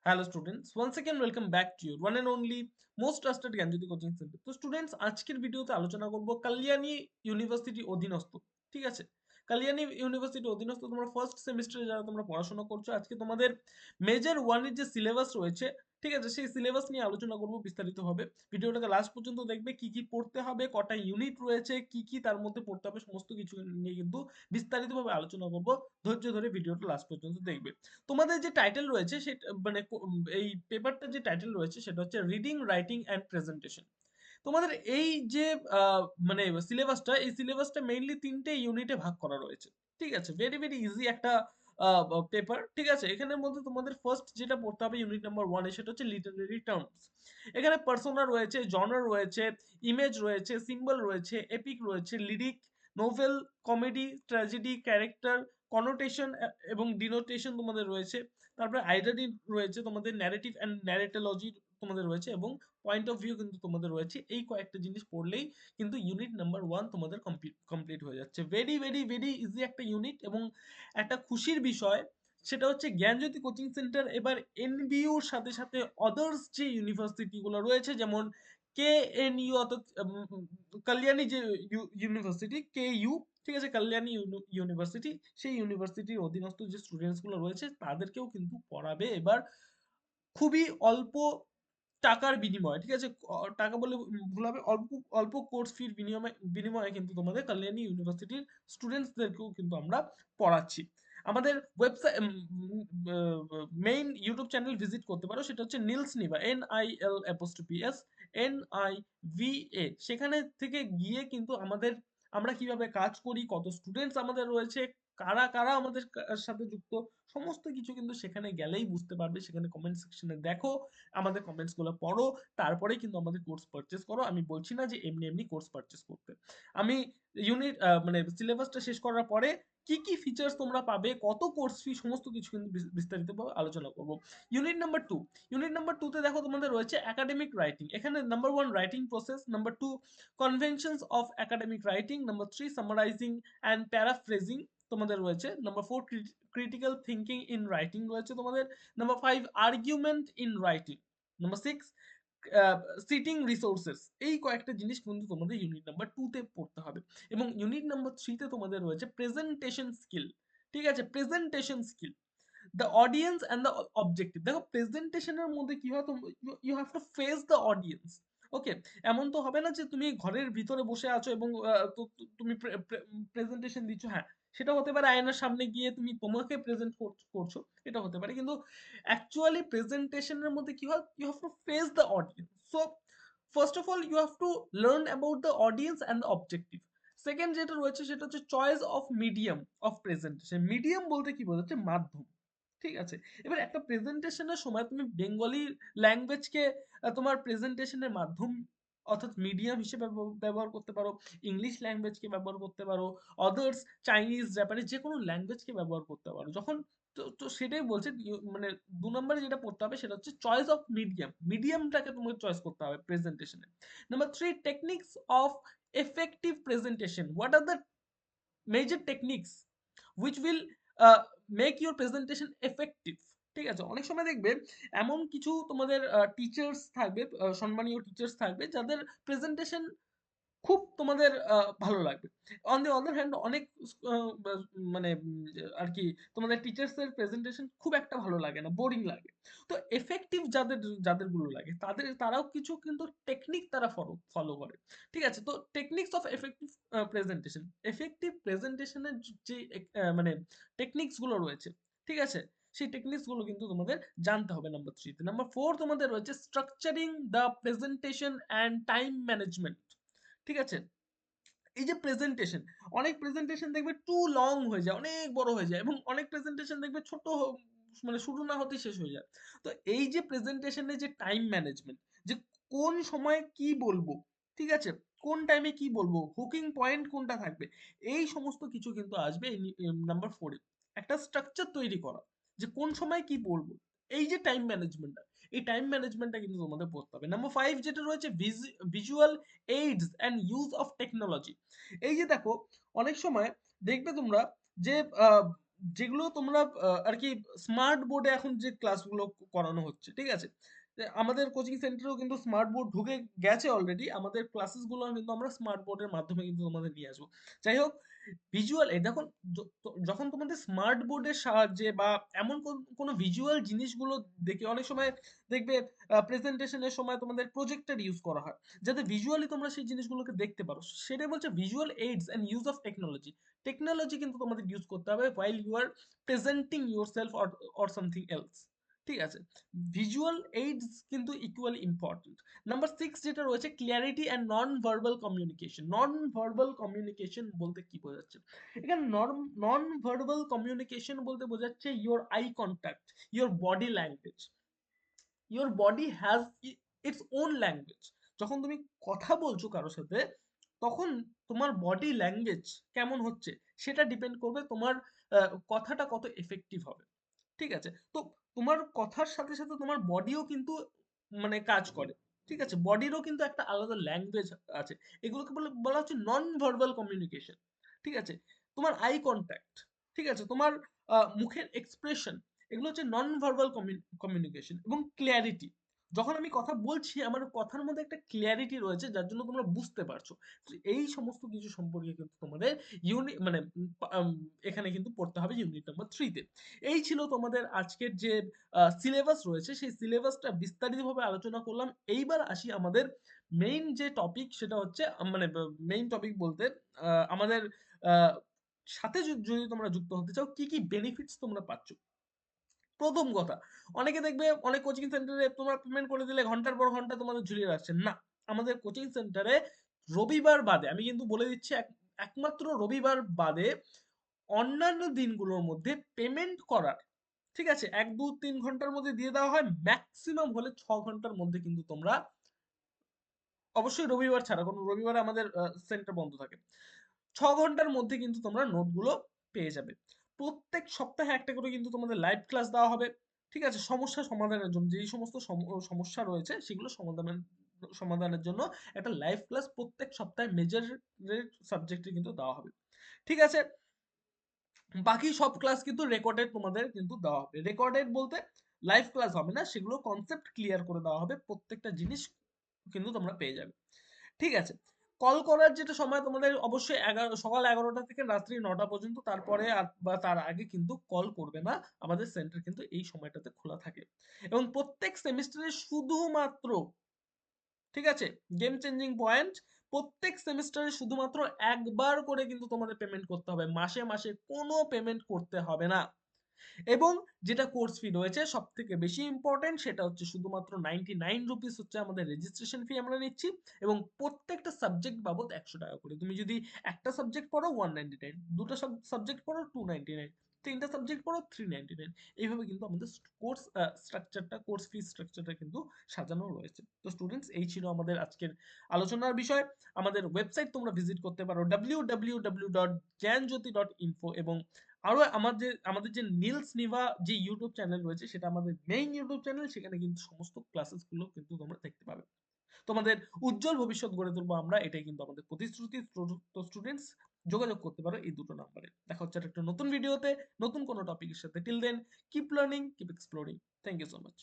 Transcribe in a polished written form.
Hello students, once again welcome back to your one and only most trusted Gyanjyoti coaching centre. তো students, আজকের ভিডিওতে আলোচনা করব Kalyani university অধীনস্থ, ঠিক আছে, কালিয়ানি ইউনিভার্সিটি অধীনস্থ তোমরা ফার্স্ট সেমিস্টারে যারা তোমরা পড়াশোনা করছো, আজকে তোমাদের মেজর ওয়ানের যে সিলেবাস রয়েছে, ঠিক আছে, সেই সিলেবাস নিয়ে আলোচনা করব বিস্তারিতভাবে। ভিডিওটাকে লাস্ট পর্যন্ত দেখবে, কি কি পড়তে হবে, কটা ইউনিট রয়েছে, কি কি তার মধ্যে পড়তে হবে, সমস্ত কিছু নিয়ে কিন্তু বিস্তারিতভাবে আলোচনা করব। ধৈর্য ধরে ভিডিওটা লাস্ট পর্যন্ত দেখবে। তোমাদের যে টাইটেল রয়েছে সেটা মানে এই পেপারটার যে টাইটেল রয়েছে সেটা হচ্ছে রিডিং, রাইটিং অ্যান্ড প্রেজেন্টেশন। তোমাদের এই যে মানে সিলেবাসটা, এই সিলেবাসটা মেইনলি 3টে ইউনিটে ভাগ করা রয়েছে, ঠিক আছে। ভেরি ভেরি ইজি একটা পেপার, ঠিক আছে। এখানের মধ্যে তোমাদের ফার্স্ট যেটা পড়তে হবে ইউনিট নাম্বার 1 সেটা হচ্ছে লিটারেরি টার্মস। এখানে পার্সোনা রয়েছে, জনার রয়েছে, ইমেজ রয়েছে, সিম্বল রয়েছে, এপিক রয়েছে, lyric, novel, comedy, tragedy, character, connotation এবং ডিনোটেশন তোমাদের রয়েছে। তারপরে আইডেন্টি রয়েছে, তোমাদের ন্যারেটিভ অ্যান্ড ন্যারেটোলজি তোমাদের রয়েছে, এবং পয়েন্ট অফ ভিউ কিন্তু তোমাদের রয়েছে। এই কয়েকটা জিনিস পড়লেই কিন্তু ইউনিট নাম্বার 1 তোমাদের কমপ্লিট হয়ে যাচ্ছে। ভেরি ভেরি ভেরি ইজি একটা ইউনিট। এবং একটা খুশির বিষয় সেটা হচ্ছে জ্ঞানজ্যোতি কোচিং সেন্টার এবার এনবিইউর সাথে সাথে আদার্স যে ইউনিভার্সিটিগুলো রয়েছে, যেমন কে এন ইউ, অর্থাৎ কল্যাণী যে ইউনিভার্সিটি কে ইউ, ঠিক আছে, কল্যাণী ইউনিভার্সিটি, সেই ইউনিভার্সিটির অধীনস্থ যে স্টুডেন্টস গুলো রয়েছে তাদেরকেও কিন্তু পড়াবে এবার খুবই অল্প টাকার বিনিময়ে, ঠিক আছে। টাকা বলে ভুল হবে, অল্প অল্প কোর্স ফির বিনিময়ে কিন্তু তোমাদের কল্যাণী ইউনিভার্সিটির স্টুডেন্টসদেরকেও কিন্তু আমরা পড়াচ্ছি। আমাদের website main YouTube channel visit করতে পারো, সেটা হচ্ছে নিলস নিভা, NIL NIVA। সেখানে থেকে গিয়ে কিন্তু আমরা কিভাবে কাজ করি, কত স্টুডেন্টস আমাদের রয়েছে, কারা কারা আমাদের সাথে যুক্ত, সমস্ত কিছু কিন্তু সেখানে গেলেই বুঝতে পারবে। সেখানে কমেন্ট সেকশনে দেখো, আমাদের কমেন্টস গুলো পড়ো, তারপরে কিন্তু আমাদের কোর্স পারচেস করো। আমি বলছি না যে এমনি এমনি কোর্স পারচেস করতে। আমি ইউনিট মানে সিলেবাসটা শেষ করার পরে কি কি ফিচার্স তোমরা পাবে, কত কোর্স ফি, সমস্ত কিছু কিন্তু বিস্তারিতভাবে আলোচনা করব। ইউনিট নাম্বার 2, ইউনিট নাম্বার 2 তে দেখো তোমাদের রয়েছে একাডেমিক রাইটিং। এখানে number 1 writing process, number 2 conventions of academic writing, number 3 summarising and paraphrasing তোমাদের রয়েছে, number 4 critical thinking in writing রয়েছে তোমাদের, number 5 argument in writing, number 6 citing resources. এই কয়েকটা জিনিস কিন্তু তোমাদের ইউনিট নাম্বার 2 তে পড়তে হবে। এবং ইউনিট নাম্বার 3 তে তোমাদের রয়েছে প্রেজেন্টেশন স্কিল, ঠিক আছে, presentation skill, the audience and the objective. দেখো প্রেজেন্টেশনের মধ্যে কি হয়, you have to face the audience. Okay, এমন তো হবে না যে তুমি ঘরের ভিতরে বসে আছো এবং তুমি প্রেজেন্টেশন দিচ্ছ। হ্যাঁ, সেটা হতে পারে আয়নার সামনে গিয়ে তুমি তোমাকে প্রেজেন্ট করছো, এটা হতে পারে, কিন্তু অ্যাকচুয়ালি প্রেজেন্টেশনের মধ্যে কি হয়, you have to face the audience. So first of all you have to learn about the audience and the objective. Second যেটা রয়েছে সেটা হচ্ছে choice of medium of presentation. Medium বলতে কি বোঝাচ্ছে, মাধ্যম, ঠিক আছে। এবার একটা প্রেজেন্টেশনের সময় তুমি বেঙ্গলি ল্যাঙ্গুয়েজকে তোমার প্রেজেন্টেশনের মাধ্যম অর্থাৎ মিডিয়াম হিসেবে ব্যবহার করতে পারো, ইংলিশ ল্যাঙ্গুয়েজকে ব্যবহার করতে পারো, আদার্স চাইনিজ, জাপানিজ, যে কোনো ল্যাঙ্গুয়েজকে ব্যবহার করতে পারো। যখন তো সেটাই বলছে, মানে 2 নম্বরে যেটা পড়তে হবে সেটা হচ্ছে চয়েস অফ মিডিয়াম। মিডিয়ামটাকে তোমাকে চয়েস করতে হবে প্রেজেন্টেশনে। Number 3 techniques of effective presentation. What are the major techniques which will make your presentation effective? ঠিক আছে, অনেক সময় দেখবে এমন কিছু তোমাদের টিচার্স থাকবে, সম্মানীয় টিচার্স থাকবে যাদের প্রেজেন্টেশন খুব তোমাদের ভালো লাগবে। অন দি আদার হ্যান্ড অনেক মানে আর কি তোমাদের টিচার্স এর প্রেজেন্টেশন খুব একটা ভালো লাগে না, বোরিং লাগে। তো এফেক্টিভ যাদেরগুলো লাগে তারাও কিছু কিন্তু টেকনিক তারা ফলো করে, ঠিক আছে। তো techniques of effective presentation, effective প্রেজেন্টেশনের যে মানে টেকনিক্স গুলো রয়েছে, ঠিক আছে, সেই টেকনিক্স গুলো কিন্তু তোমাদের জানতে হবে নাম্বার 3 তে। নাম্বার 4 তোমাদের রয়েছে structuring the presentation and time management, ঠিক আছে। এই যে প্রেজেন্টেশন, অনেক প্রেজেন্টেশন দেখবে টু লং হয়ে যায়, অনেক বড় হয়ে যায়, এবং অনেক প্রেজেন্টেশন দেখবে ছোট মানে শুরু না হতেই শেষ হয়ে যায়। তো এই যে প্রেজেন্টেশনের যে টাইম ম্যানেজমেন্ট, যে কোন সময় কি বলবো, ঠিক আছে, কোন টাইমে কি বলবো, হুকিং পয়েন্ট কোনটা থাকবে, এই সমস্ত কিছু কিন্তু আসবে এই নাম্বার 4 এ। একটা স্ট্রাকচার তৈরি করা, যে কোন সময় কি বলবো, এই যে টাইম ম্যানেজমেন্টটা, এই টাইম ম্যানেজমেন্টটা কিন্তু তোমাদের পড়তে হবে। নাম্বার 5 যেটা রয়েছে visual AIDS and use of technology. এই যে দেখো, অনেক সময় দেখবে তোমরা যে যেগুলো তোমরা আর কি স্মার্ট বোর্ডে এখন যে ক্লাসগুলো করানো হচ্ছে, ঠিক আছে? আমাদের কোচিং সেন্টারেও কিন্তু স্মার্ট বোর্ড ঢুকে গেছে অলরেডি। আমাদের ক্লাসেস গুলো কিন্তু আমরা স্মার্ট বোর্ডের মাধ্যমে কিন্তু তোমাদের নিয়ে আসবো। যাই হোক, ভিজুয়াল এই দেখো, যখন তোমাদের স্মার্ট বোর্ডের সাহায্যে বা এমন কোনো ভিজুয়াল জিনিসগুলো দেখে, অনেক সময় দেখবে প্রেজেন্টেশনের সময় তোমাদের প্রজেক্টর ইউজ করা হয়, যাতে ভিজুয়ালি তোমরা সেই জিনিসগুলোকে দেখতে পারো। সেটাই বলছে visual AIDS and use of technology. Technology কিন্তু তোমাদের ইউজ করতে হবে while you are presenting yourself or something else, ঠিক আছে? ভিজুয়াল এইডস কিন্তু ইকুয়ালি ইম্পর্টেন্ট। নাম্বার 6 যেটা রয়েছে, clarity and non verbal communication. Non verbal communication বলতে কি বোঝাচ্ছে? এখানে নন ভার্বাল কমিউনিকেশন বলতে বোঝাচ্ছে your eye contact, your body language. Your body has its own language. যখন তুমি কথা বলছো কারোর সাথে, তখন তোমার বডি ল্যাঙ্গুয়েজ কেমন হচ্ছে সেটা ডিপেন্ড করবে তোমার কথাটা কত এফেক্টিভ হবে, ঠিক আছে? তো তোমার কথার সাথে সাথে তোমার বডিও কিন্তু মানে কাজ করে, ঠিক আছে? বডিরও কিন্তু একটা আলাদা ল্যাঙ্গুয়েজ আছে। এগুলোকে বলা হচ্ছে নন ভার্বাল কমিউনিকেশন, ঠিক আছে? তোমার আই কন্ট্যাক্ট, ঠিক আছে? তোমার মুখের এক্সপ্রেশন, এগুলো হচ্ছে নন ভার্বাল কমিউনিকেশন। এবং ক্লিয়ারিটি, যখন আমি কথা বলছি আমার কথার মধ্যে একটা ক্লিয়ারিটি রয়েছে যার জন্য তোমরা বুঝতে পারছো। তো এই সমস্ত কিছু সম্পর্কে কিন্তু তোমাদের মানে এখানে কিন্তু পড়তে হবে ইউনিট নাম্বার 3 তে। এই ছিল তোমাদের আজকের যে সিলেবাস রয়েছে, সেই সিলেবাসটা বিস্তারিতভাবে আলোচনা করলাম। এইবার আসি আমাদের মেইন যে টপিক, সেটা হচ্ছে মানে মেইন টপিক বলতে আমাদের আহ, সাথে যদি তোমরা যুক্ত হতে চাও, কি কি বেনিফিটস তোমরা পাচ্ছ। প্রথম কথা, অনেকে দেখবে অনেক কোচিং সেন্টারে তোমরা পেমেন্ট করে দিলে ঘন্টার পর ঘন্টা তোমাদের ঝুলিয়ে রাখছেন না। আমাদের কোচিং সেন্টারে রবিবার বাদে, আমি কিন্তু বলে দিচ্ছি, একমাত্র রবিবার বাদে অন্যান্য দিনগুলোর মধ্যে পেমেন্ট করার, ঠিক আছে, 1 2 3 ঘন্টার মধ্যে দিয়ে দেওয়া হয়। ম্যাক্সিমাম হলে 6 ঘন্টার মধ্যে কিন্তু তোমরা, অবশ্যই রবিবার ছাড়া, কোনো রবিবারে আমাদের সেন্টার বন্ধ থাকে, 6 ঘন্টার মধ্যে কিন্তু তোমরা নোটগুলো পেয়ে যাবে। প্রত্যেক সপ্তাহে একটা করে কিন্তু তোমাদের লাইভ ক্লাস দেওয়া হবে, ঠিক আছে? সমস্যা সমাধানের জন্য, যেই সমস্ত সমস্যা রয়েছে সেগুলো সমাধানের জন্য একটা লাইভ ক্লাস প্রত্যেক সপ্তাহে মেজর সাবজেক্টে কিন্তু দেওয়া হবে, ঠিক আছে? বাকি সব ক্লাস কিন্তু রেকর্ডেড তোমাদের কিন্তু দেওয়া হবে। রেকর্ডেড বলতে লাইভ ক্লাস হবে না, সেগুলো কনসেপ্ট ক্লিয়ার করে দেওয়া হবে, প্রত্যেকটা জিনিস কিন্তু তোমরা পেয়ে যাবে, ঠিক আছে? কল করার যেটা সময় তোমাদের, অবশ্যই সকাল 11টা থেকে রাত্রি 9টা পর্যন্ত, তারপরে বা তার আগে কিন্তু কল করবে না। আমাদের সেন্টার কিন্তু এই সময়টাতে খোলা থাকে। এবং প্রত্যেক সেমিস্টারে শুধুমাত্র, ঠিক আছে, গেম চেঞ্জিং পয়েন্ট, প্রত্যেক সেমিস্টারে শুধুমাত্র একবার করে কিন্তু তোমাদের পেমেন্ট করতে হবে, মাসে মাসে কোনো পেমেন্ট করতে হবে না। এবং যেটা কোর্স ফি রয়েছে সব থেকে বেশি ইম্পর্টেন্ট, সেটা হচ্ছে শুধুমাত্র 99 রুপিস হচ্ছে আমাদের রেজিস্ট্রেশন ফি আমরা নিচ্ছি। এবং প্রত্যেকটা সাবজেক্ট বাবদ 100 টাকা করে। তুমি যদি একটা সাবজেক্ট পড়ো 199, দুটো সাবজেক্ট পড়ো 299, তিনটা সাবজেক্ট পড়ো 399। এইভাবে কিন্তু আমাদের কোর্স স্ট্রাকচারটা, কোর্স ফি স্ট্রাকচারটা কিন্তু সাজানো রয়েছে। তো স্টুডেন্টস, এই ছিল আমাদের আজকের আলোচনার বিষয়। আমাদের ওয়েবসাইট তোমরা ভিজিট করতে পারো www.জ্ঞানজ্যোতি.info। এবং আরো আমাদের যে নীলস নিভা যে ইউটিউব চ্যানেল রয়েছে, সেটা আমাদের মেইন ইউটিউব চ্যানেল, সেখানে কিন্তু সমস্ত ক্লাসেস গুলো কিন্তু তোমরা দেখতে পাবে। তোমাদের উজ্জ্বল ভবিষ্যৎ গড়ে তুলবো আমরা, এটাই কিন্তু আমাদের প্রতিশ্রুতি। তো স্টুডেন্টস, যোগাযোগ করতে পারো এই দুটো নাম্বারে। দেখা হচ্ছে একটা নতুন ভিডিওতে নতুন কোনো টপিকের সাথে। Till then, keep learning, keep exploring. Thank you so much.